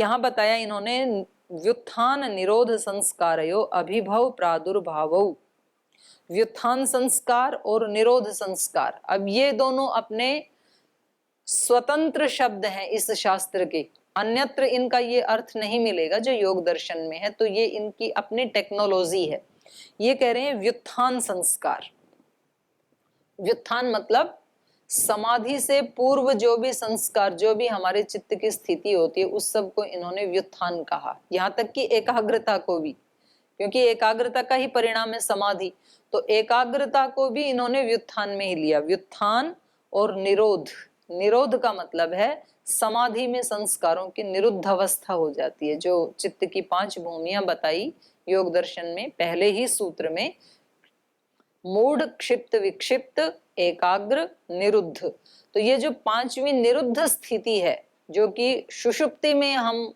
यहाँ बताया इन्होंने व्युत्थान निरोध संस्कारयो अभिभव प्रादुर्भावो, व्युत्थान संस्कार और निरोध संस्कार, अब ये दोनों अपने स्वतंत्र शब्द हैं इस शास्त्र के, अन्यत्र इनका ये अर्थ नहीं मिलेगा जो योग दर्शन में है, तो ये इनकी अपनी टेक्नोलॉजी है। ये कह रहे हैं व्युत्थान संस्कार, व्युत्थान मतलब समाधि से पूर्व जो भी संस्कार, जो भी हमारे चित्त की स्थिति होती है, उस सब को इन्होंने व्युत्थान कहा, यहाँ तक कि एकाग्रता को भी, क्योंकि एकाग्रता का ही परिणाम है समाधि, तो एकाग्रता को भी इन्होंने व्युत्थान में ही लिया। व्युत्थान और निरोध, निरोध का मतलब है समाधि में संस्कारों की निरुद्ध अवस्था हो जाती है, जो चित्त की 5 भूमियां बताई योग दर्शन में पहले ही सूत्र में, मूढ़, क्षिप्त, विक्षिप्त, एकाग्र, निरुद्ध। तो ये जो 5वीं निरुद्ध स्थिति है, जो कि सुषुप्ति में हम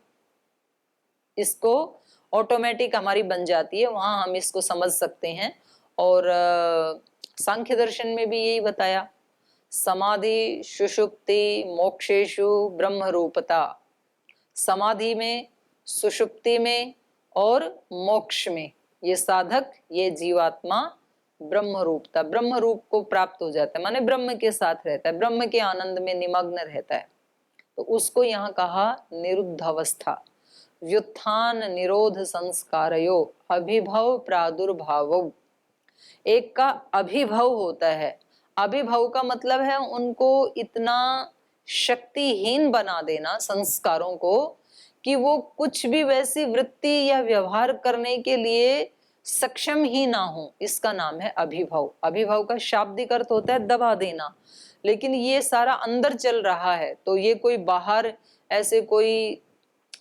इसको ऑटोमेटिक हमारी बन जाती है, वहां हम इसको समझ सकते हैं। और सांख्य दर्शन में भी यही बताया, समाधि, सुषुप्ति, मोक्षेषु ब्रह्म रूपता, समाधि में, सुषुप्ति में और मोक्ष में ये साधक, ये जीवात्मा ब्रह्म रूपता, ब्रह्म रूप को प्राप्त हो जाता है, माने ब्रह्म के साथ रहता है, ब्रह्म के आनंद में निमग्न रहता है, तो उसको यहाँ कहा निरुद्ध अवस्था। व्युत्थान निरोध संस्कारयो अभिभव प्रादुर्भाव, एक का अभिभव होता है, अभिभव का मतलब है उनको इतना शक्तिहीन बना देना संस्कारों को कि वो कुछ भी वैसी वृत्ति या व्यवहार करने के लिए सक्षम ही ना हो, इसका नाम है अभिभव। अभिभव का शाब्दिक अर्थ होता है दबा देना, लेकिन ये सारा अंदर चल रहा है, तो ये कोई बाहर ऐसे कोई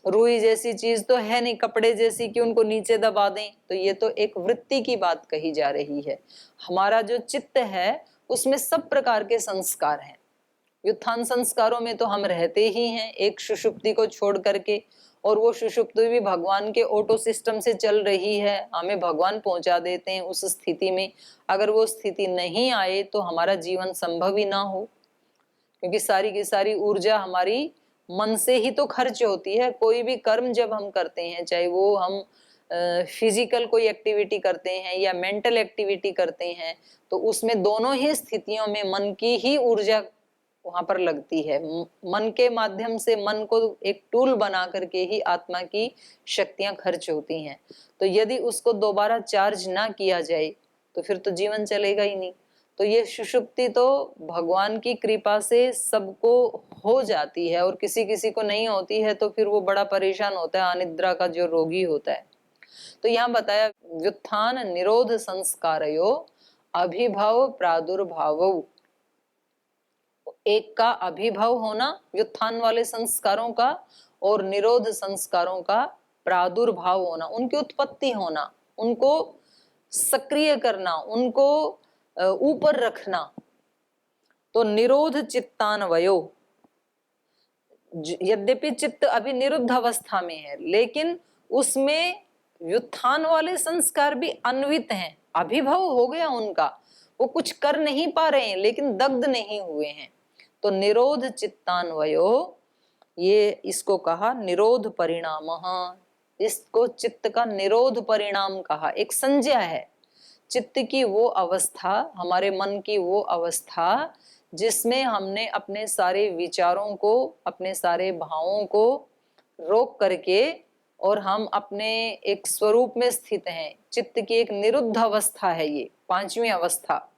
रुई जैसी चीज तो है नहीं, कपड़े जैसी कि उनको नीचे दबा दें, तो ये तो एक वृत्ति की बात कही जा रही है। हमारा जो चित्त है उसमें सब प्रकार के संस्कार हैं, व्युत्थान संस्कारों में तो हम रहते ही हैं एक सुषुप्ति को छोड़ करके, और वो सुषुप्ति भी भगवान के ऑटो सिस्टम से चल रही है, हमें भगवान पहुंचा देते हैं उस स्थिति में। अगर वो स्थिति नहीं आए तो हमारा जीवन संभव ही ना हो, क्योंकि सारी की सारी ऊर्जा हमारी मन से ही तो खर्च होती है। कोई भी कर्म जब हम करते हैं, चाहे वो हम फिजिकल कोई एक्टिविटी करते हैं या मेंटल एक्टिविटी करते हैं, तो उसमें दोनों ही स्थितियों में मन की ही ऊर्जा वहां पर लगती है। मन के माध्यम से, मन को एक टूल बना करके ही आत्मा की शक्तियां खर्च होती हैं, तो यदि उसको दोबारा चार्ज ना किया जाए तो फिर तो जीवन चलेगा ही नहीं। तो ये सुषुप्ति तो भगवान की कृपा से सबको हो जाती है, और किसी किसी को नहीं होती है तो फिर वो बड़ा परेशान होता है, अनिद्रा का जो रोगी होता है। तो यहाँ बताया व्युत्थान निरोध संस्कारयो अभिभव प्रादुर्भाव, एक का अभिभव होना व्युत्थान वाले संस्कारों का, और निरोध संस्कारों का प्रादुर्भाव होना, उनकी उत्पत्ति होना, उनको सक्रिय करना, उनको ऊपर रखना। तो निरोध चित्तान्वयो, यद्यपि चित्त अभी निरुद्ध अवस्था में है, लेकिन उसमें व्युत्थान वाले संस्कार भी अन्वित हैं, अभिभव हो गया उनका, वो कुछ कर नहीं पा रहे हैं लेकिन दग्ध नहीं हुए हैं। तो निरोध चित्तान्वयो, ये इसको कहा निरोध परिणाम, इसको चित्त का निरोध परिणाम कहा। एक संज्ञा है चित्त की वो अवस्था, हमारे मन की वो अवस्था जिसमें हमने अपने सारे विचारों को, अपने सारे भावों को रोक करके, और हम अपने एक स्वरूप में स्थित हैं। चित्त की एक निरुद्ध अवस्था है ये 5वीं अवस्था,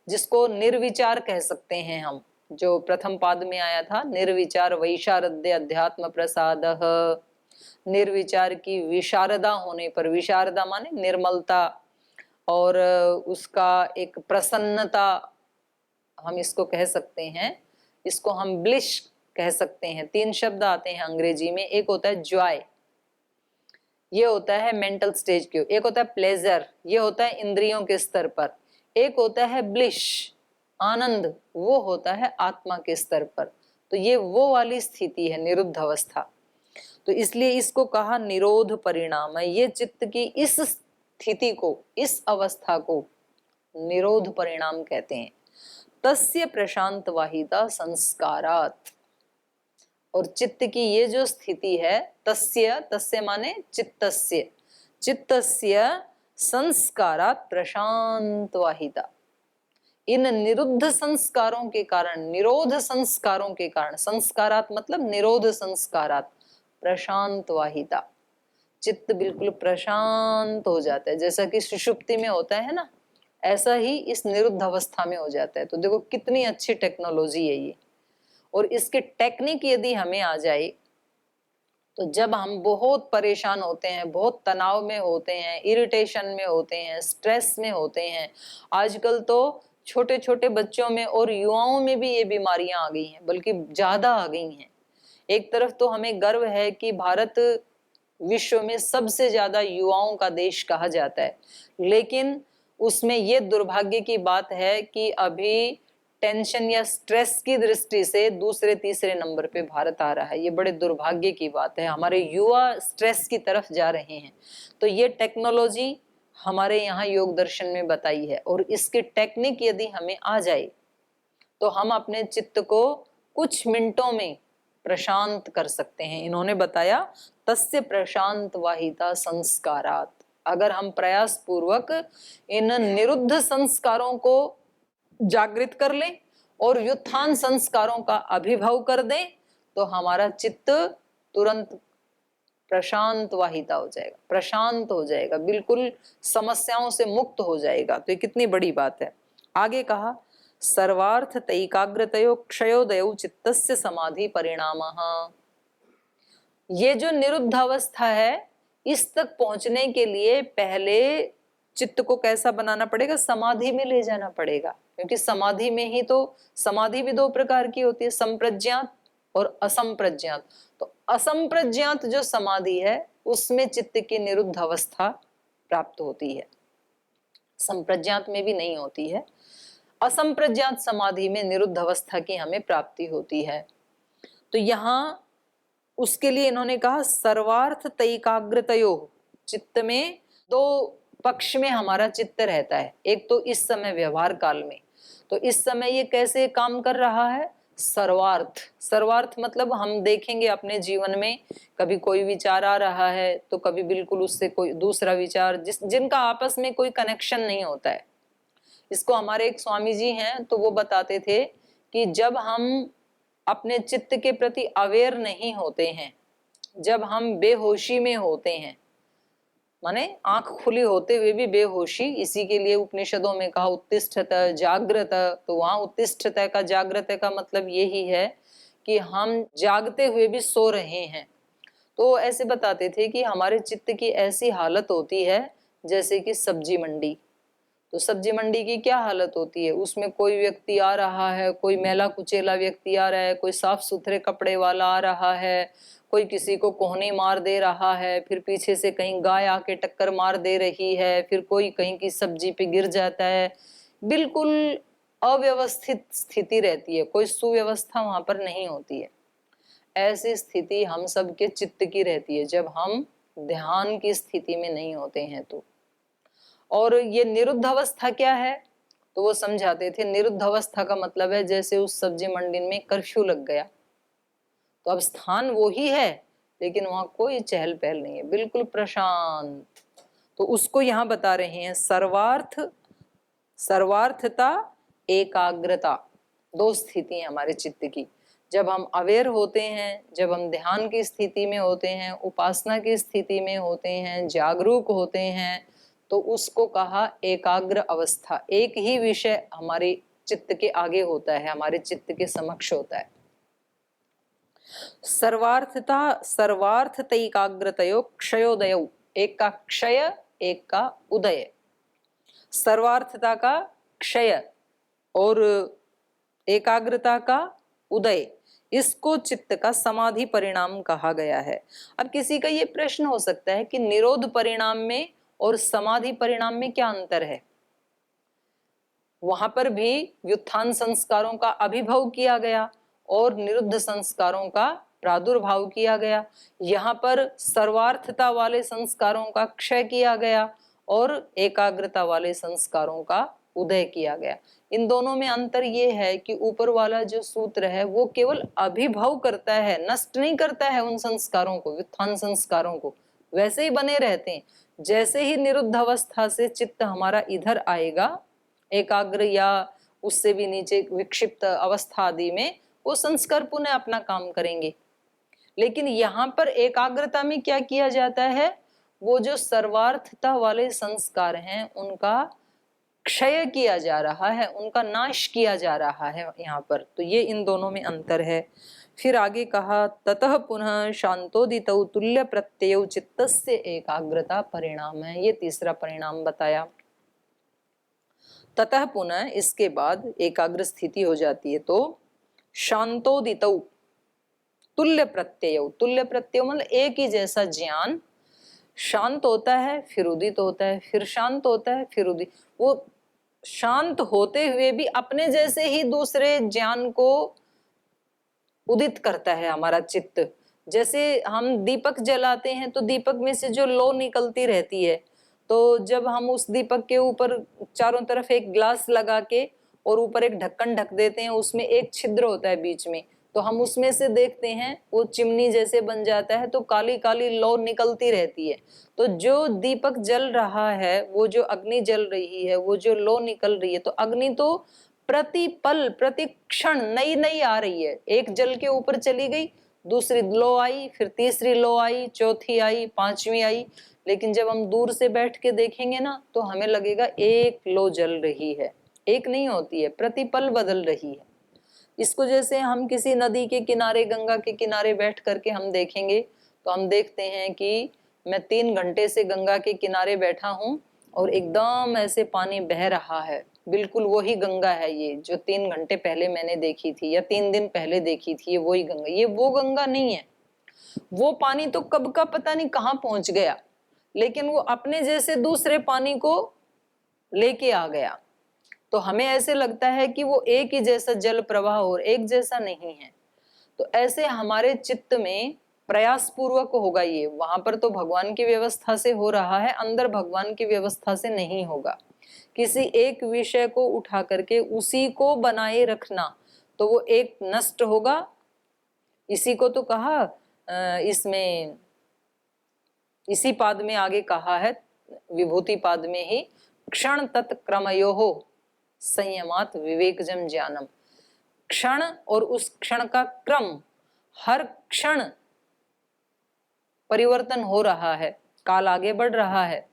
जिसको निर्विचार कह सकते हैं हम, जो प्रथम पाद में आया था, निर्विचार वैशारद्य अध्यात्म प्रसादः, निर्विचार की विशारदा होने पर, विशारदा माने निर्मलता, और उसका एक प्रसन्नता हम इसको कह सकते हैं, इसको हम ब्लिश कह सकते हैं। 3 शब्द आते हैं अंग्रेजी में, एक होता है जॉय, ये होता है मेंटल स्टेज के, एक होता है प्लेजर, ये होता है इंद्रियों के स्तर पर, एक होता है ब्लिश, आनंद, वो होता है आत्मा के स्तर पर। तो ये वो वाली स्थिति है निरुद्ध अवस्था, तो इसलिए इसको कहा निरोध परिणाम है। ये चित्त की इस स्थिति को, इस अवस्था को निरोध परिणाम कहते हैं। तस्य प्रशांत वाहिता संस्कारात, और चित्त की ये जो स्थिति है, तस्य, तस्य माने चित्तस्य, चित्तस्य संस्कारात् प्रशांत वाहिता। इन निरुद्ध संस्कारों के कारण, निरोध संस्कारों के कारण, संस्कारात् मतलब निरोध संस्कारात्, प्रशांत वाहिता, चित्त बिल्कुल प्रशांत हो जाता है। जैसा कि सुषुप्ति में होता है ना, ऐसा ही इस निरुद्ध अवस्था में हो जाता है। तो देखो कितनी अच्छी टेक्नोलॉजी है ये। और इसकी टेक्निक यदि हमें आ जाए तो जब हम बहुत परेशान होते हैं, बहुत तनाव में होते हैं, इरिटेशन में होते हैं, स्ट्रेस में होते हैं, आजकल तो छोटे छोटे बच्चों में और युवाओं में भी ये बीमारियां आ गई हैं, बल्कि ज्यादा आ गई हैं। एक तरफ तो हमें गर्व है कि भारत विश्व में सबसे ज्यादा युवाओं का देश कहा जाता है, लेकिन उसमें ये दुर्भाग्य की बात है कि अभी टेंशन या स्ट्रेस की दृष्टि से दूसरे तीसरे नंबर पे भारत आ रहा है। ये बड़े दुर्भाग्य की बात है, हमारे युवा स्ट्रेस की तरफ जा रहे हैं। तो ये टेक्नोलॉजी हमारे यहाँ योग दर्शन में बताई है, और इसकी टेक्निक यदि हमें आ जाए तो हम अपने चित्त को कुछ मिनटों में प्रशांत कर सकते हैं। इन्होंने बताया तस्य प्रशांत वाहिता संस्कारात। अगर हम प्रयास पूर्वक इन निरुद्ध संस्कारों को जागृत कर लें और व्युत्थान संस्कारों का अभिभव कर दें तो हमारा चित्त तुरंत प्रशांत वाहिता हो जाएगा, प्रशांत हो जाएगा, बिल्कुल समस्याओं से मुक्त हो जाएगा। तो ये कितनी बड़ी बात है। आगे कहा सर्वार्थ तैकाग्रतयो क्षयोदयो चित्तस्य समाधि परिणामः। ये जो निरुद्ध अवस्था है, इस तक पहुंचने के लिए पहले चित्त को कैसा बनाना पड़ेगा, समाधि में ले जाना पड़ेगा। क्योंकि समाधि में ही तो, समाधि भी दो प्रकार की होती है, संप्रज्ञात और असंप्रज्ञात। तो असंप्रज्ञात जो समाधि है उसमें चित्त की निरुद्ध अवस्था प्राप्त होती है, संप्रज्ञात में भी नहीं होती है। असंप्रज्ञात समाधि में निरुद्ध अवस्था की हमें प्राप्ति होती है। तो यहाँ उसके लिए इन्होंने कहा सर्वार्थ तैकाग्रतयो। चित्त में दो पक्ष में हमारा चित्त रहता है। एक तो इस समय व्यवहार काल में, तो इस समय ये कैसे काम कर रहा है, सर्वार्थ। सर्वार्थ मतलब हम देखेंगे अपने जीवन में कभी कोई विचार आ रहा है तो कभी बिल्कुल उससे कोई दूसरा विचार, जिनका आपस में कोई कनेक्शन नहीं होता है। इसको हमारे एक स्वामी जी हैं तो वो बताते थे कि जब हम अपने चित्त के प्रति अवेयर नहीं होते हैं, जब हम बेहोशी में होते हैं, माने आंख खुली होते हुए भी बेहोशी, इसी के लिए उपनिषदों में कहा उत्तिष्ठत जागृत। तो वहां उत्तिष्ठत का जागृत का मतलब यही है कि हम जागते हुए भी सो रहे हैं। तो ऐसे बताते थे कि हमारे चित्त की ऐसी हालत होती है जैसे कि सब्जी मंडी। तो सब्जी मंडी की क्या हालत होती है, उसमें कोई व्यक्ति आ रहा है, कोई मैला कुचेला व्यक्ति आ रहा है, कोई साफ सुथरे कपड़े वाला आ रहा है, कोई किसी को कोहनी मार दे रहा है, फिर पीछे से कहीं गाय आके टक्कर मार दे रही है, फिर कोई कहीं की सब्जी पे गिर जाता है। बिल्कुल अव्यवस्थित स्थिति रहती है, कोई सुव्यवस्था वहां पर नहीं होती है। ऐसी स्थिति हम सबके चित्त की रहती है जब हम ध्यान की स्थिति में नहीं होते हैं। तो और ये निरुद्ध अवस्था क्या है, तो वो समझाते थे निरुद्ध अवस्था का मतलब है जैसे उस सब्जी मंडी में कर्फ्यू लग गया, तो अब स्थान वो ही है लेकिन वहां कोई चहल पहल नहीं है, बिल्कुल प्रशांत। तो उसको यहाँ बता रहे हैं सर्वार्थ, सर्वार्थता, एकाग्रता, दो स्थिति है हमारे चित्त की। जब हम अवेयर होते हैं, जब हम ध्यान की स्थिति में होते हैं, उपासना की स्थिति में होते हैं, जागरूक होते हैं, तो उसको कहा एकाग्र अवस्था। एक ही विषय हमारे चित्त के आगे होता है, हमारे चित्त के समक्ष होता है। सर्वार्थता, सर्वार्थतैकाग्रतयो क्षयोदयो, एक का क्षय एक का उदय। सर्वार्थता का क्षय और एकाग्रता का उदय, इसको चित्त का समाधि परिणाम कहा गया है। अब किसी का ये प्रश्न हो सकता है कि निरोध परिणाम में और समाधि परिणाम में क्या अंतर है। वहां पर भी व्युत्थान संस्कारों का अभिभव किया गया और निरुद्ध संस्कारों का प्रादुर्भाव किया गया। यहाँ पर सर्वार्थता वाले संस्कारों का क्षय किया गया और एकाग्रता वाले संस्कारों का उदय किया गया। इन दोनों में अंतर ये है कि ऊपर वाला जो सूत्र है वो केवल अभिभव करता है, नष्ट नहीं करता है उन संस्कारों को, व्युत्थान संस्कारों को, वैसे ही बने रहते हैं। जैसे ही निरुद्ध अवस्था से चित्त हमारा इधर आएगा एकाग्र या उससे भी नीचे विक्षिप्त अवस्था आदि में, वो संस्कार पुनः अपना काम करेंगे। लेकिन यहाँ पर एकाग्रता में क्या किया जाता है, वो जो सर्वार्थता वाले संस्कार हैं उनका क्षय किया जा रहा है, उनका नाश किया जा रहा है यहाँ पर। तो ये इन दोनों में अंतर है। फिर आगे कहा ततः पुनः शांतोदितौ तुल्य प्रत्ययौ चित्तस्य एकाग्रता परिणाम है, ये तीसरा परिणाम बताया। ततः पुनः इसके बाद एकाग्र स्थिति हो जाती है तो शांतोदितौ तुल्य प्रत्यय, तुल्य प्रत्यय मतलब एक ही जैसा ज्ञान शांत होता है फिर उदित होता है, फिर शांत होता है फिर उदित, वो शांत होते हुए भी अपने जैसे ही दूसरे ज्ञान को उदित करता है हमारा चित्त। जैसे हम दीपक जलाते हैं तो दीपक में से जो लौ निकलती रहती है, तो जब हम उस दीपक के ऊपर चारों तरफ एक ग्लास लगा के और ऊपर एक ढक्कन ढक देते हैं, उसमें एक छिद्र होता है बीच में, तो हम उसमें से देखते हैं वो चिमनी जैसे बन जाता है, तो काली काली लौ निकलती रहती है। तो जो दीपक जल रहा है, वो जो अग्नि जल रही है, वो जो लौ निकल रही है, तो अग्नि तो प्रति पल प्रति क्षण नई नई आ रही है। एक जल के ऊपर चली गई, दूसरी लो आई, फिर तीसरी लो आई, चौथी आई, पांचवी आई। लेकिन जब हम दूर से बैठ के देखेंगे ना तो हमें लगेगा एक लो जल रही है, एक नहीं होती है, प्रतिपल बदल रही है। इसको जैसे हम किसी नदी के किनारे, गंगा के किनारे बैठ करके हम देखेंगे तो हम देखते हैं कि मैं 3 घंटे से गंगा के किनारे बैठा हूं और एकदम ऐसे पानी बह रहा है, बिल्कुल वही गंगा है ये जो 3 घंटे पहले मैंने देखी थी या 3 दिन पहले देखी थी, ये वही गंगा। ये वो गंगा नहीं है, वो पानी तो कब का पता नहीं कहाँ पहुंच गया, लेकिन वो अपने जैसे दूसरे पानी को लेके आ गया। तो हमें ऐसे लगता है कि वो एक ही जैसा जल प्रवाह और एक जैसा नहीं है। तो ऐसे हमारे चित्त में प्रयास पूर्वक होगा ये, वहां पर तो भगवान की व्यवस्था से हो रहा है, अंदर भगवान की व्यवस्था से नहीं होगा। किसी एक विषय को उठा करके उसी को बनाए रखना तो वो एक नष्ट होगा। इसी को तो कहा इसमें इसी पाद में आगे कहा है, विभूति पाद में ही, क्षण तत्क्रमयोः संयमात विवेकजम ज्ञानम। क्षण और उस क्षण का क्रम, हर क्षण परिवर्तन हो रहा है, काल आगे बढ़ रहा है,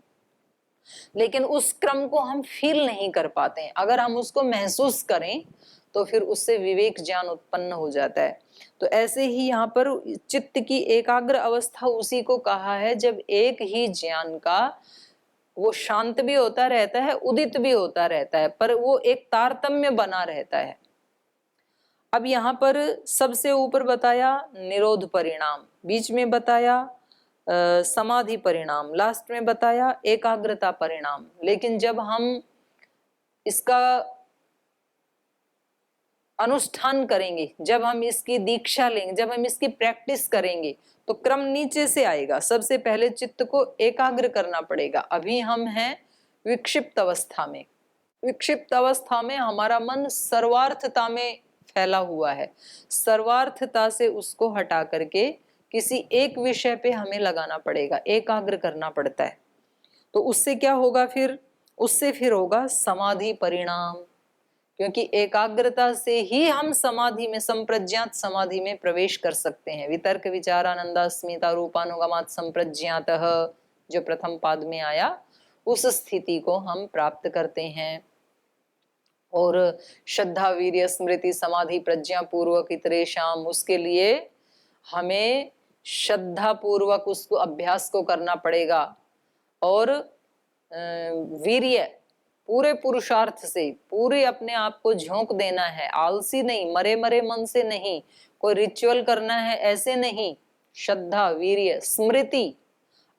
लेकिन उस क्रम को हम फील नहीं कर पाते हैं। अगर हम उसको महसूस करें तो फिर उससे विवेक ज्ञान उत्पन्न हो जाता है। तो ऐसे ही यहाँ पर चित्त की एकाग्र अवस्था उसी को कहा है जब एक ही ज्ञान का वो शांत भी होता रहता है, उदित भी होता रहता है, पर वो एक तारतम्य बना रहता है। अब यहाँ पर सबसे ऊपर बताया निरोध परिणाम, बीच में बताया समाधि परिणाम, लास्ट में बताया एकाग्रता परिणाम। लेकिन जब हम इसका अनुष्ठान करेंगे, जब हम इसकी दीक्षा लेंगे, जब हम इसकी प्रैक्टिस करेंगे तो क्रम नीचे से आएगा। सबसे पहले चित्त को एकाग्र करना पड़ेगा। अभी हम हैं विक्षिप्त अवस्था में, विक्षिप्त अवस्था में हमारा मन सर्वार्थता में फैला हुआ है। सर्वार्थता से उसको हटा करके किसी एक विषय पे हमें लगाना पड़ेगा, एकाग्र करना पड़ता है। तो उससे क्या होगा फिर, उससे फिर होगा समाधि परिणाम, क्योंकि एकाग्रता से ही हम समाधि में, संप्रज्ञात समाधि में प्रवेश कर सकते हैं। वितर्क विचार आनंद अस्मिता रूपानुगमात संप्रज्ञातः, जो प्रथम पाद में आया, उस स्थिति को हम प्राप्त करते हैं। और श्रद्धा वीर्य स्मृति समाधि प्रज्ञा पूर्वक इतरेशाम, उसके लिए हमें श्रद्धा पूर्वक उसको अभ्यास को करना पड़ेगा। और वीर्य, पूरे पुरुषार्थ से पूरे अपने आप को झोंक देना है, आलसी नहीं, मरे मरे मन से नहीं, कोई रिचुअल करना है ऐसे नहीं। श्रद्धा वीर्य स्मृति,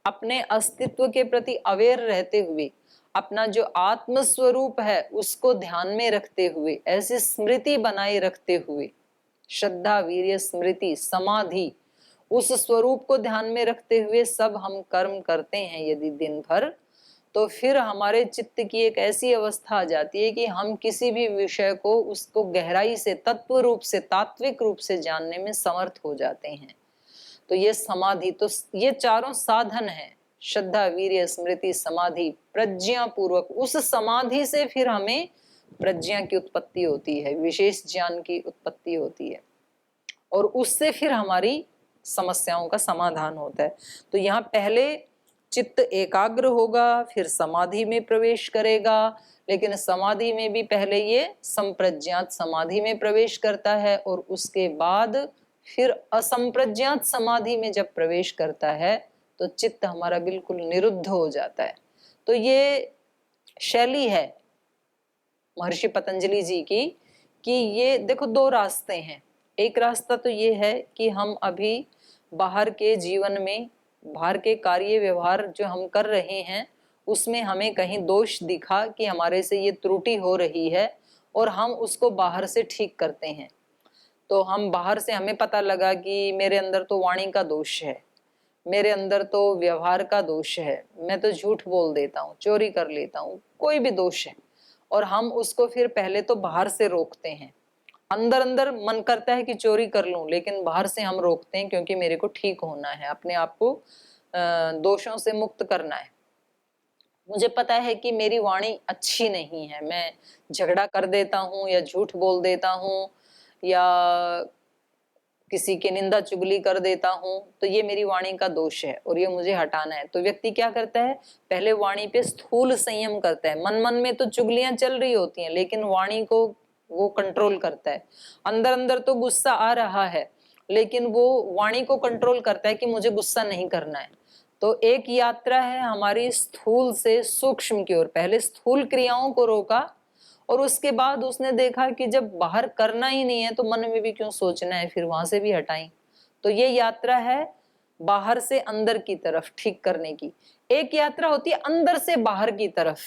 अपने अस्तित्व के प्रति अवेयर रहते हुए, अपना जो आत्म स्वरूप है उसको ध्यान में रखते हुए, ऐसी स्मृति बनाए रखते हुए, श्रद्धा वीर्य स्मृति समाधि, उस स्वरूप को ध्यान में रखते हुए सब हम कर्म करते हैं यदि दिन भर, तो फिर हमारे चित्त की एक ऐसी अवस्था आ जाती है कि हम किसी भी विषय को उसको गहराई से, तत्व रूप से, तात्विक रूप से जानने में समर्थ हो जाते हैं। तो ये समाधि, तो ये चारों साधन हैं, श्रद्धा, वीर्य, स्मृति, समाधि, प्रज्ञा पूर्वक। उस समाधि से फिर हमें प्रज्ञा की उत्पत्ति होती है, विशेष ज्ञान की उत्पत्ति होती है, और उससे फिर हमारी समस्याओं का समाधान होता है। तो यहाँ पहले चित्त एकाग्र होगा, फिर समाधि में प्रवेश करेगा, लेकिन समाधि में भी पहले ये संप्रज्ञात समाधि में प्रवेश करता है, और उसके बाद फिर असंप्रज्ञात समाधि में जब प्रवेश करता है तो चित्त हमारा बिल्कुल निरुद्ध हो जाता है। तो ये शैली है महर्षि पतंजलि जी की, कि ये देखो दो रास्ते हैं। एक रास्ता तो ये है कि हम अभी बाहर के जीवन में, बाहर के कार्य व्यवहार जो हम कर रहे हैं उसमें हमें कहीं दोष दिखा कि हमारे से ये त्रुटि हो रही है, और हम उसको बाहर से ठीक करते हैं। तो हम बाहर से, हमें पता लगा कि मेरे अंदर तो वाणी का दोष है, मेरे अंदर तो व्यवहार का दोष है, मैं तो झूठ बोल देता हूँ, चोरी कर लेता हूँ, कोई भी दोष है, और हम उसको फिर पहले तो बाहर से रोकते हैं। अंदर अंदर मन करता है कि चोरी कर लूं, लेकिन बाहर से हम रोकते हैं क्योंकि मेरे को ठीक होना है, अपने आप को दोषों से मुक्त करना है। मुझे पता है कि मेरी वाणी अच्छी नहीं है, मैं झगड़ा कर देता हूँ या झूठ बोल देता हूँ या किसी की निंदा चुगली कर देता हूँ, तो ये मेरी वाणी का दोष है और ये मुझे हटाना है। तो व्यक्ति क्या करता है, पहले वाणी पे स्थूल संयम करता है। मन मन में तो चुगलियां चल रही होती हैं, लेकिन वाणी को वो कंट्रोल करता है। अंदर अंदर तो गुस्सा आ रहा है, लेकिन वो वाणी को कंट्रोल करता है कि मुझे गुस्सा नहीं करना है। तो एक यात्रा है हमारी स्थूल से सूक्ष्म की ओर। पहले स्थूल क्रियाओं को रोका, और उसके बाद उसने देखा कि जब बाहर करना ही नहीं है तो मन में भी क्यों सोचना है, फिर वहां से भी हटाई। तो ये यात्रा है बाहर से अंदर की तरफ ठीक करने की। एक यात्रा होती है अंदर से बाहर की तरफ।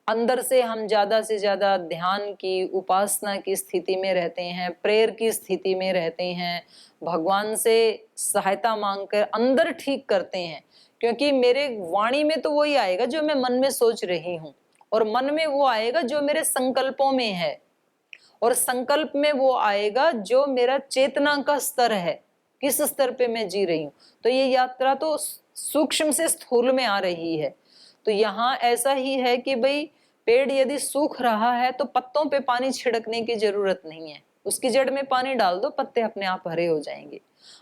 अंदर से हम ज्यादा से ज्यादा ध्यान की, उपासना की स्थिति में रहते हैं, प्रेयर की स्थिति में रहते हैं, भगवान से सहायता मांगकर अंदर ठीक करते हैं। क्योंकि मेरे वाणी में तो वही आएगा जो मैं मन में सोच रही हूँ, और मन में वो आएगा जो मेरे संकल्पों में है, और संकल्प में वो आएगा जो मेरा चेतना का स्तर है, किस स्तर पे मैं जी रही हूँ। तो ये यात्रा तो सूक्ष्म से स्थूल में आ रही है। तो यहाँ ऐसा ही है कि भाई पेड़ यदि सूख रहा है तो पत्तों पे पानी छिड़कने की जरूरत नहीं है, उसकी जड़ में पानी डाल दो, पत्ते अपने आप हरे हो जाएंगे।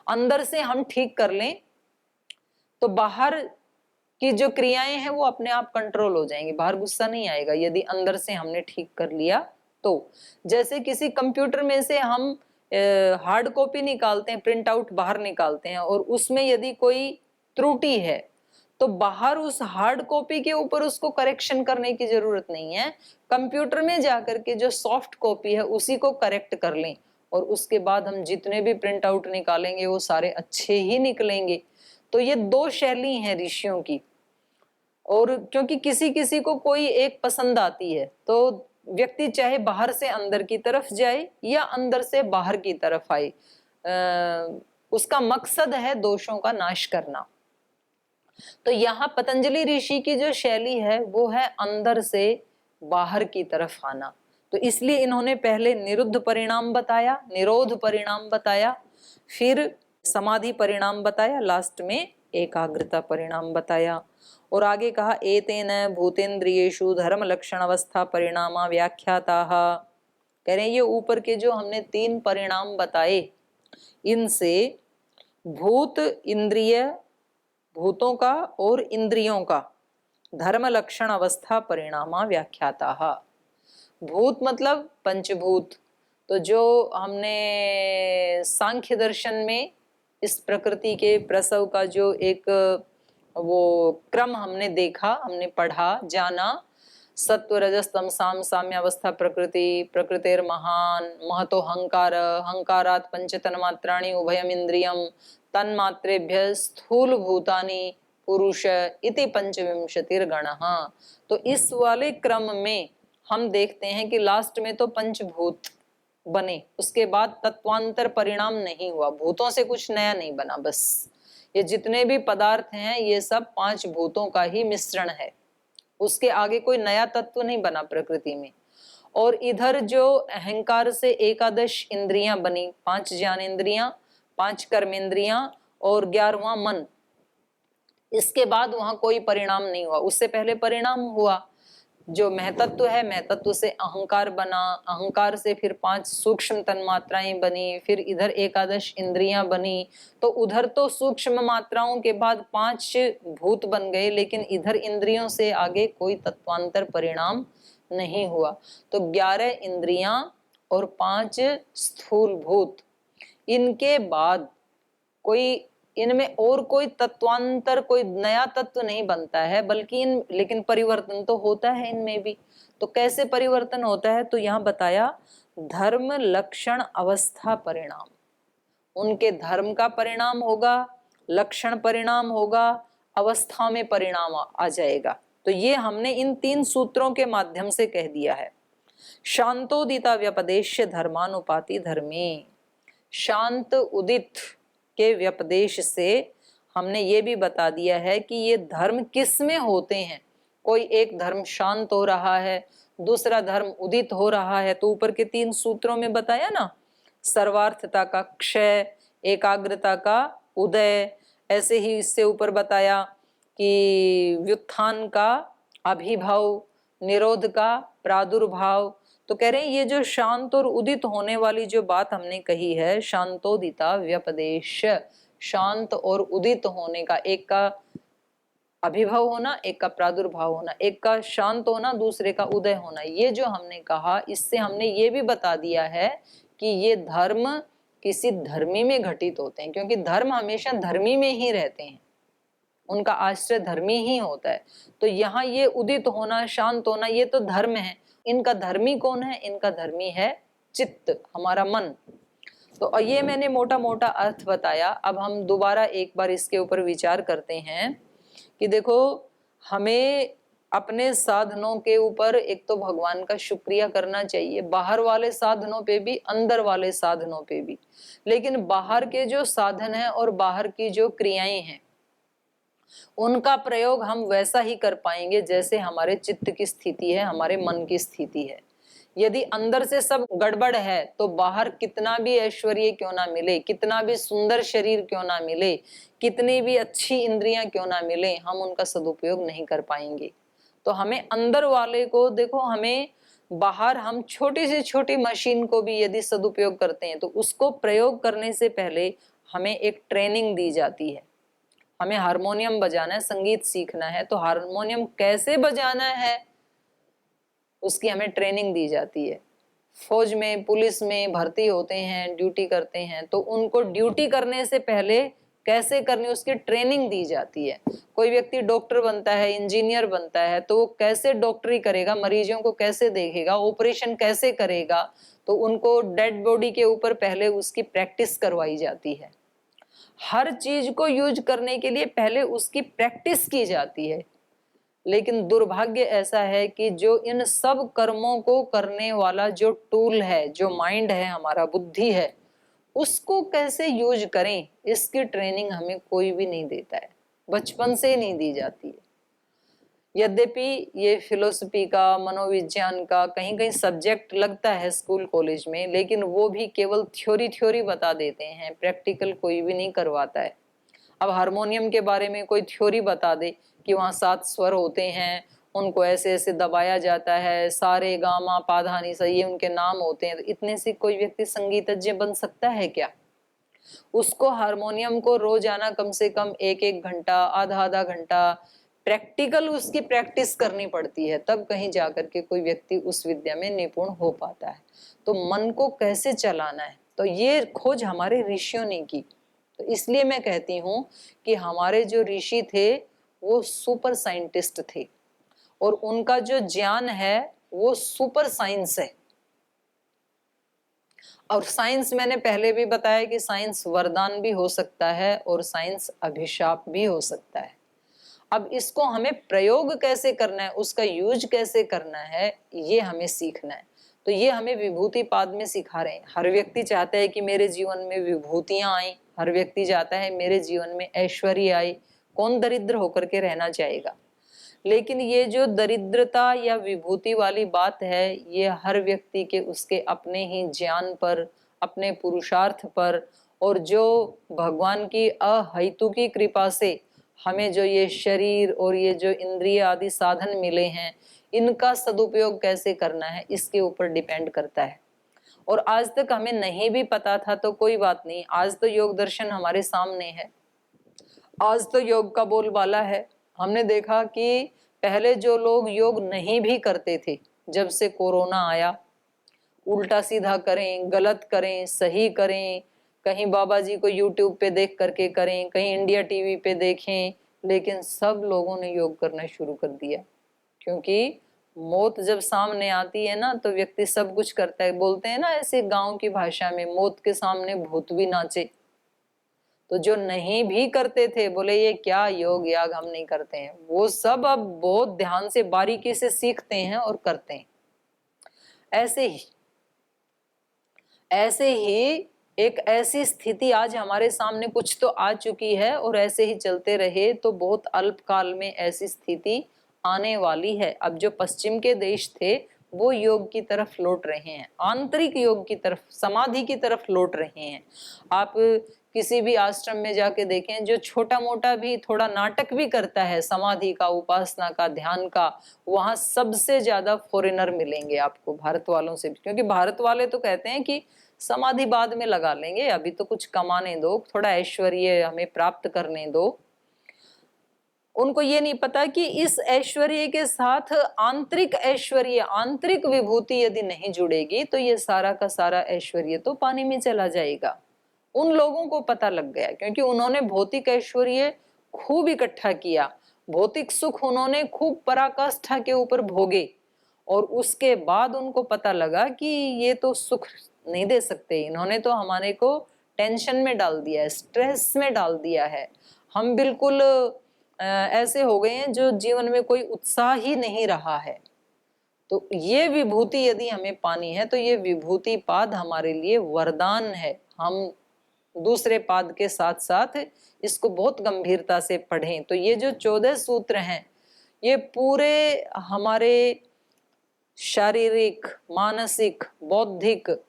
अंदर से हम ठीक कर लें तो बाहर की जो क्रियाएं हैं वो अपने आप कंट्रोल हो जाएंगी, बाहर गुस्सा नहीं आएगा यदि अंदर से हमने ठीक कर लिया तो। जैसे किसी कंप्यूटर में से हम हार्ड कॉपी निकालते हैं, प्रिंट आउट बाहर निकालते हैं, और उसमें यदि कोई त्रुटि है तो बाहर उस हार्ड कॉपी के ऊपर उसको करेक्शन करने की जरूरत नहीं है, कंप्यूटर में जाकर के जो सॉफ्ट कॉपी है उसी को करेक्ट कर लें, और उसके बाद हम जितने भी प्रिंट आउट निकालेंगे वो सारे अच्छे ही निकलेंगे। तो ये दो शैली हैं ऋषियों की। और क्योंकि किसी किसी को कोई एक पसंद आती है, तो व्यक्ति चाहे बाहर से अंदर की तरफ जाए या अंदर से बाहर की तरफ आए, उसका मकसद है दोषों का नाश करना। तो यहाँ पतंजलि ऋषि की जो शैली है वो है अंदर से बाहर की तरफ आना। तो इसलिए इन्होंने पहले निरुद्ध परिणाम बताया, निरोध परिणाम बताया, फिर समाधि परिणाम बताया, लास्ट में एकाग्रता परिणाम बताया। और आगे कहा एतेन भूतेन्द्रियेषु धर्म लक्षण अवस्था परिणामा व्याख्याताः। कह रहे हैं ये ऊपर के जो हमने 3 परिणाम बताए, इनसे भूत, इंद्रिय, भूतों का और इंद्रियों का धर्म लक्षण अवस्था परिणामा व्याख्याताः। भूत मतलब पंचभूत। तो जो हमने सांख्य दर्शन में इस प्रकृति के प्रसव का जो एक वो क्रम हमने देखा, हमने पढ़ा, जाना, सत्व रजस तमसाम साम्यावस्था प्रकृति, प्रकृतिर महान महतो हंकार, हंकारात् पंच तन्मात्राणि उभयम इंद्रियम, तन्मात्रेभ्य स्थूल भूतानि पुरुष इति पंचविंशतिर्गणः। तो इस वाले क्रम में हम देखते हैं कि लास्ट में तो पंचभूत बने, उसके बाद तत्वांतर परिणाम नहीं हुआ, भूतों से कुछ नया नहीं बना, बस ये जितने भी पदार्थ हैं ये सब 5 भूतों का ही मिश्रण है। उसके आगे कोई नया तत्व नहीं बना प्रकृति में। और इधर जो अहंकार से एकादश इंद्रियां बनी, 5 ज्ञानेंद्रियां, 5 कर्मेंद्रियां और 11वां मन, इसके बाद वहां कोई परिणाम नहीं हुआ। उससे पहले परिणाम हुआ, जो महतत्व है, महतत्व से अहंकार बना, अहंकार से फिर 5 सूक्ष्म तन्मात्राएं बनी, फिर इधर एकादश इंद्रियां बनी। तो उधर तो सूक्ष्म मात्राओं के बाद 5 भूत बन गए, लेकिन इधर इंद्रियों से आगे कोई तत्वांतर परिणाम नहीं हुआ। तो 11 इंद्रियां और 5 स्थूल भूत, इनके बाद कोई इनमें और कोई तत्वांतर, कोई नया तत्व नहीं बनता है, बल्कि लेकिन परिवर्तन तो होता है इनमें भी। तो कैसे परिवर्तन होता है, तो यहाँ बताया धर्म लक्षण अवस्था परिणाम। उनके धर्म का परिणाम होगा, लक्षण परिणाम होगा, अवस्था में परिणाम आ जाएगा। तो ये हमने इन 3 सूत्रों के माध्यम से कह दिया है। शांतोदिता व्यपदेश्य धर्मानुपाति धर्मी, शांत उदित के व्यपदेश से हमने ये भी बता दिया है कि ये धर्म किस में होते हैं। कोई एक धर्म शांत हो रहा है, दूसरा धर्म उदित हो रहा है। तो ऊपर के 3 सूत्रों में बताया ना, सर्वार्थता का क्षय, एकाग्रता का उदय, ऐसे ही इससे ऊपर बताया कि व्युत्थान का अभिभव, निरोध का प्रादुर्भाव। तो कह रहे हैं ये जो शांत और उदित होने वाली जो बात हमने कही है, शांतोदिता व्यपदेश, शांत और उदित होने का, एक का अभिभव होना, एक का प्रादुर्भाव होना, एक का शांत होना, दूसरे का उदय होना, ये जो हमने कहा, इससे हमने ये भी बता दिया है कि ये धर्म किसी धर्मी में घटित होते हैं, क्योंकि धर्म हमेशा धर्मी में ही रहते हैं, उनका आश्रय धर्मी ही होता है। तो यहाँ ये उदित होना, शांत होना, ये तो धर्म है। इनका धर्मी कौन है? इनका धर्मी है चित्त, हमारा मन। तो ये मैंने मोटा मोटा अर्थ बताया। अब हम दोबारा एक बार इसके ऊपर विचार करते हैं कि देखो, हमें अपने साधनों के ऊपर एक तो भगवान का शुक्रिया करना चाहिए, बाहर वाले साधनों पे भी, अंदर वाले साधनों पे भी। लेकिन बाहर के जो साधन है और बाहर की जो क्रियाएं हैं, उनका प्रयोग हम वैसा ही कर पाएंगे जैसे हमारे चित्त की स्थिति है, हमारे मन की स्थिति है। यदि अंदर से सब गड़बड़ है तो बाहर कितना भी ऐश्वर्य क्यों ना मिले, कितना भी सुंदर शरीर क्यों ना मिले, कितनी भी अच्छी इंद्रियां क्यों ना मिले, हम उनका सदुपयोग नहीं कर पाएंगे। तो हमें अंदर वाले को देखो, हमें बाहर हम छोटी से छोटी मशीन को भी यदि सदुपयोग करते हैं तो उसको प्रयोग करने से पहले हमें एक ट्रेनिंग दी जाती है। हमें हारमोनियम बजाना है, संगीत सीखना है, तो हारमोनियम कैसे बजाना है उसकी हमें ट्रेनिंग दी जाती है। फौज में, पुलिस में भर्ती होते हैं, ड्यूटी करते हैं, तो उनको ड्यूटी करने से पहले कैसे करनी उसकी ट्रेनिंग दी जाती है। कोई व्यक्ति डॉक्टर बनता है, इंजीनियर बनता है, तो वो कैसे डॉक्टरी करेगा, मरीजों को कैसे देखेगा, ऑपरेशन कैसे करेगा, तो उनको डेड बॉडी के ऊपर पहले उसकी प्रैक्टिस करवाई जाती है। हर चीज को यूज करने के लिए पहले उसकी प्रैक्टिस की जाती है। लेकिन दुर्भाग्य ऐसा है कि जो इन सब कर्मों को करने वाला जो टूल है, जो माइंड है, हमारा बुद्धि है, उसको कैसे यूज करें, इसकी ट्रेनिंग हमें कोई भी नहीं देता है, बचपन से ही नहीं दी जाती है। यद्यपि ये फिलोसफी का, मनोविज्ञान का कहीं कहीं सब्जेक्ट लगता है स्कूल कॉलेज में, लेकिन वो भी केवल थ्योरी बता देते हैं, प्रैक्टिकल कोई भी नहीं करवाता है। अब हारमोनियम के बारे में कोई थ्योरी बता दे कि वहाँ 7 स्वर होते हैं, उनको ऐसे ऐसे दबाया जाता है, सारे गामा पाधानी सही, उनके नाम होते हैं, तो इतने से कोई व्यक्ति संगीतज्ञ बन सकता है क्या? उसको हारमोनियम को रोजाना कम से कम 1-1 घंटा, आधा घंटा प्रैक्टिकल उसकी प्रैक्टिस करनी पड़ती है, तब कहीं जाकर के कोई व्यक्ति उस विद्या में निपुण हो पाता है। तो मन को कैसे चलाना है, तो ये खोज हमारे ऋषियों ने की। तो इसलिए मैं कहती हूँ कि हमारे जो ऋषि थे वो सुपर साइंटिस्ट थे, और उनका जो ज्ञान है वो सुपर साइंस है। और साइंस मैंने पहले भी बताया कि साइंस वरदान भी हो सकता है और साइंस अभिशाप भी हो सकता है। अब इसको हमें प्रयोग कैसे करना है, उसका यूज कैसे करना है, ये हमें सीखना है। तो ये हमें विभूति पाद में सिखा रहे हैं। हर व्यक्ति चाहता है कि मेरे जीवन में विभूतियां आए, हर व्यक्ति चाहता है मेरे जीवन में ऐश्वर्य आए। कौन दरिद्र होकर के रहना चाहेगा? लेकिन ये जो दरिद्रता या विभूति वाली बात है, ये हर व्यक्ति के उसके अपने ही ज्ञान पर, अपने पुरुषार्थ पर, और जो भगवान की अहैतुकी कृपा से हमें जो ये शरीर और ये जो इंद्रिय आदि साधन मिले हैं, इनका सदुपयोग कैसे करना है, इसके ऊपर डिपेंड करता है। और आज तक हमें नहीं भी पता था तो कोई बात नहीं, आज तो योग दर्शन हमारे सामने है, आज तो योग का बोलबाला है। हमने देखा कि पहले जो लोग योग नहीं भी करते थे, जब से कोरोना आया, उल्टा सीधा करें, गलत करें, सही करें, कहीं बाबा जी को यूट्यूब पे देख करके करें, कहीं इंडिया टीवी पे देखें, लेकिन सब लोगों ने योग करना शुरू कर दिया। क्योंकि मौत जब सामने आती है ना, तो व्यक्ति सब कुछ करता है। बोलते हैं ना ऐसे गांव की भाषा में, मौत के सामने भूत भी नाचे। तो जो नहीं भी करते थे, बोले ये क्या योग याग हम नहीं करते हैं, वो सब अब बहुत ध्यान से बारीकी से सीखते हैं और करते हैं। ऐसे ही एक ऐसी स्थिति आज हमारे सामने कुछ तो आ चुकी है, और ऐसे ही चलते रहे तो बहुत अल्प काल में ऐसी स्थिति आने वाली है। अब जो पश्चिम के देश थे वो योग की तरफ लौट रहे हैं, आंतरिक योग की तरफ, समाधि की तरफ लौट रहे हैं। आप किसी भी आश्रम में जाके देखें, जो छोटा मोटा भी थोड़ा नाटक भी करता है समाधि का, उपासना का, ध्यान का, वहां सबसे ज्यादा फॉरेनर मिलेंगे आपको भारत वालों से भी। क्योंकि भारत वाले तो कहते हैं कि समाधि बाद में लगा लेंगे, अभी तो कुछ कमाने दो, थोड़ा ऐश्वर्य हमें प्राप्त करने दो। उनको ये नहीं पता कि इस ऐश्वर्य के साथ आंतरिक ऐश्वर्य, आंतरिक विभूति यदि नहीं जुड़ेगी तो ये सारा का सारा ऐश्वर्य तो पानी में चला जाएगा। उन लोगों को पता लग गया, क्योंकि उन्होंने भौतिक ऐश्वर्य खूब इकट्ठा किया, भौतिक सुख उन्होंने खूब पराकाष्ठा के ऊपर भोगे, और उसके बाद उनको पता लगा कि ये तो सुख नहीं दे सकते, इन्होंने तो हमारे को टेंशन में डाल दिया है, स्ट्रेस में डाल दिया है। हम बिल्कुल ऐसे हो गए हैं जो जीवन में कोई उत्साह ही नहीं रहा है। तो ये विभूति यदि हमें पानी है तो ये विभूति पाद हमारे लिए वरदान है। हम दूसरे पाद के साथ साथ इसको बहुत गंभीरता से पढ़ें। तो ये जो 14 सूत्र हैं, ये पूरे हमारे शारीरिक, मानसिक, बौद्धिक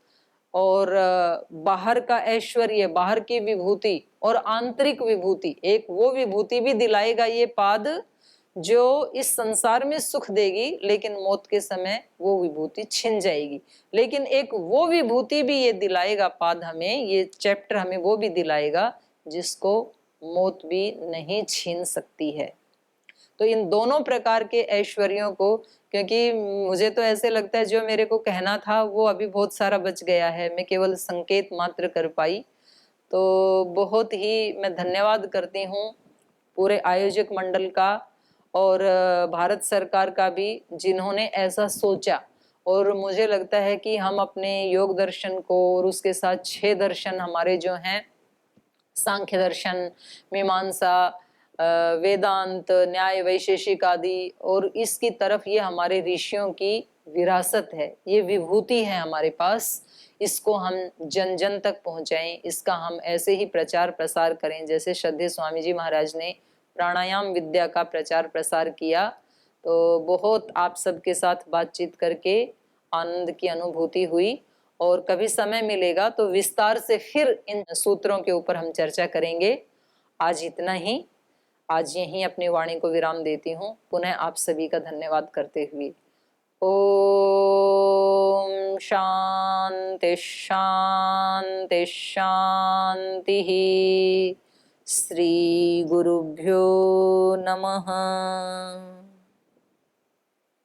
और बाहर का ऐश्वर्य, बाहर की विभूति और आंतरिक विभूति, एक वो विभूति भी दिलाएगा ये पाद जो इस संसार में सुख देगी, लेकिन मौत के समय वो विभूति छिन जाएगी। लेकिन एक वो विभूति भी ये दिलाएगा पाद हमें, ये चैप्टर हमें वो भी दिलाएगा जिसको मौत भी नहीं छीन सकती है। तो इन दोनों प्रकार के ऐश्वर्यों को, क्योंकि मुझे तो ऐसे लगता है जो मेरे को कहना था वो अभी बहुत सारा बच गया है, मैं केवल संकेत मात्र कर पाई। तो बहुत ही मैं धन्यवाद करती हूँ पूरे आयोजक मंडल का और भारत सरकार का भी, जिन्होंने ऐसा सोचा। और मुझे लगता है कि हम अपने योग दर्शन को और उसके साथ 6 दर्शन हमारे जो हैं, सांख्य दर्शन, मीमांसा, वेदांत, न्याय, वैशेषिक आदि, और इसकी तरफ ये हमारे ऋषियों की विरासत है, ये विभूति है हमारे पास। इसको हम जन जन तक पहुंचाएं, इसका हम ऐसे ही प्रचार प्रसार करें जैसे श्रद्धेय स्वामी जी महाराज ने प्राणायाम विद्या का प्रचार प्रसार किया। तो बहुत आप सबके साथ बातचीत करके आनंद की अनुभूति हुई, और कभी समय मिलेगा तो विस्तार से फिर इन सूत्रों के ऊपर हम चर्चा करेंगे। आज इतना ही, आज यहीं अपनी वाणी को विराम देती हूँ, पुनः आप सभी का धन्यवाद करते हुए। ओम शांति शांति शांति। श्री गुरुभ्यो नमः।